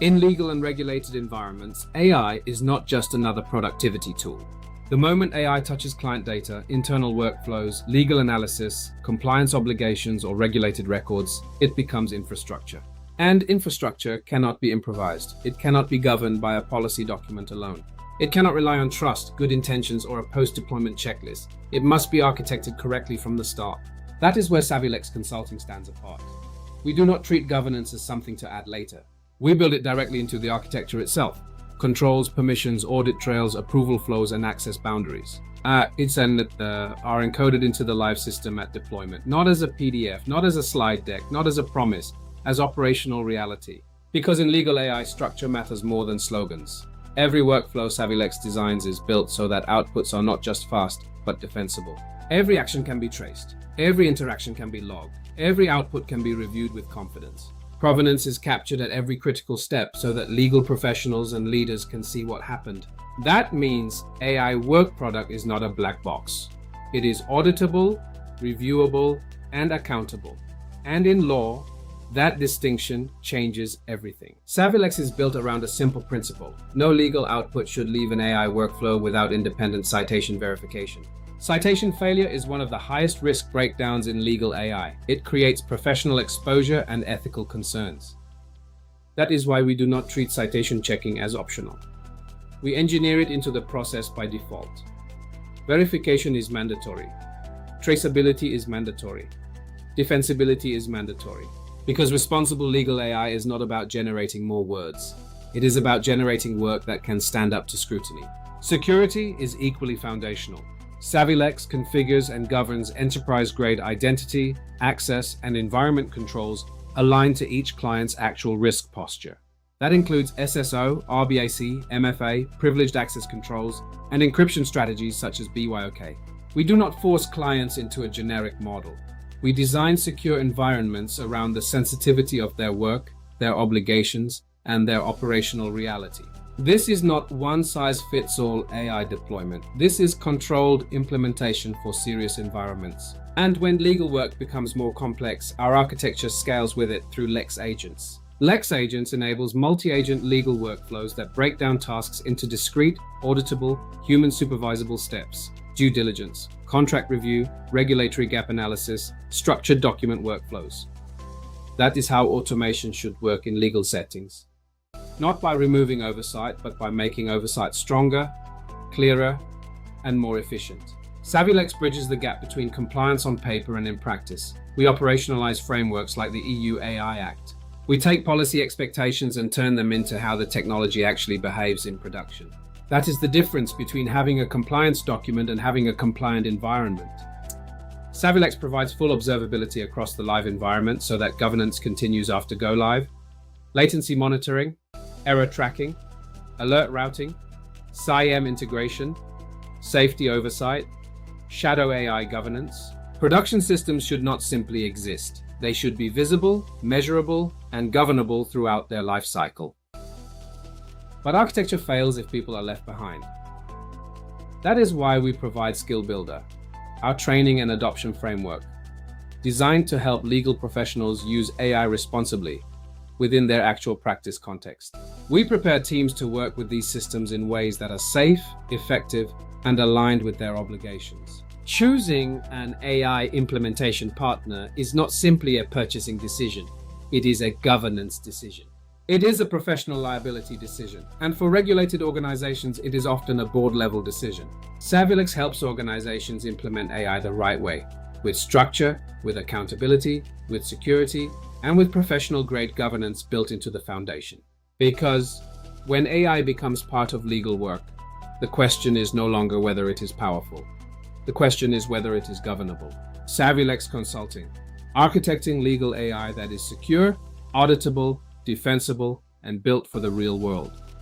In legal and regulated environments, AI is not just another productivity tool. The moment AI touches client data, internal workflows, legal analysis, compliance obligations, or regulated records, it becomes infrastructure. And infrastructure cannot be improvised. It cannot be governed by a policy document alone. It cannot rely on trust, good intentions, or a post-deployment checklist. It must be architected correctly from the start. That is where SavvyLex Consulting stands apart. We do not treat governance as something to add later. We build it directly into the architecture itself. Controls, permissions, audit trails, approval flows, and access boundaries. Are encoded into the live system at deployment, not as a PDF, not as a slide deck, not as a promise, as operational reality. Because in legal AI, structure matters more than slogans. Every workflow SavvyLex designs is built so that outputs are not just fast, but defensible. Every action can be traced. Every interaction can be logged. Every output can be reviewed with confidence. Provenance is captured at every critical step so that legal professionals and leaders can see what happened. That means AI work product is not a black box. It is auditable, reviewable, and accountable. And in law, that distinction changes everything. SavvyLex is built around a simple principle. No legal output should leave an AI workflow without independent citation verification. Citation failure is one of the highest risk breakdowns in legal AI. It creates professional exposure and ethical concerns. That is why we do not treat citation checking as optional. We engineer it into the process by default. Verification is mandatory. Traceability is mandatory. Defensibility is mandatory. Because responsible legal AI is not about generating more words. It is about generating work that can stand up to scrutiny. Security is equally foundational. SavvyLex configures and governs enterprise-grade identity, access, and environment controls aligned to each client's actual risk posture. That includes SSO, RBAC, MFA, privileged access controls, and encryption strategies such as BYOK. We do not force clients into a generic model. We design secure environments around the sensitivity of their work, their obligations, and their operational reality. This is not one-size-fits-all AI deployment. This is controlled implementation for serious environments. And when legal work becomes more complex, our architecture scales with it through Lex agents. Lex agents enables multi-agent legal workflows that break down tasks into discrete, auditable, human-supervisable steps. Due diligence, contract review, regulatory gap analysis, structured document workflows. That is how automation should work in legal settings. Not by removing oversight, but by making oversight stronger, clearer, and more efficient. SavvyLex bridges the gap between compliance on paper and in practice. We operationalize frameworks like the EU AI Act. We take policy expectations and turn them into how the technology actually behaves in production. That is the difference between having a compliance document and having a compliant environment. SavvyLex provides full observability across the live environment so that governance continues after go live. Latency monitoring, error tracking, alert routing, SIEM integration, safety oversight, shadow AI governance. Production systems should not simply exist. They should be visible, measurable, and governable throughout their life cycle. But architecture fails if people are left behind. That is why we provide Skill Builder, our training and adoption framework, designed to help legal professionals use AI responsibly within their actual practice context. We prepare teams to work with these systems in ways that are safe, effective, and aligned with their obligations. Choosing an AI implementation partner is not simply a purchasing decision. It is a governance decision. It is a professional liability decision, and for regulated organizations, it is often a board-level decision. SavvyLex helps organizations implement AI the right way, with structure, with accountability, with security, and with professional-grade governance built into the foundation. Because when AI becomes part of legal work, the question is no longer whether it is powerful. The question is whether it is governable. SavvyLex Consulting, architecting legal AI that is secure, auditable, defensible, and built for the real world.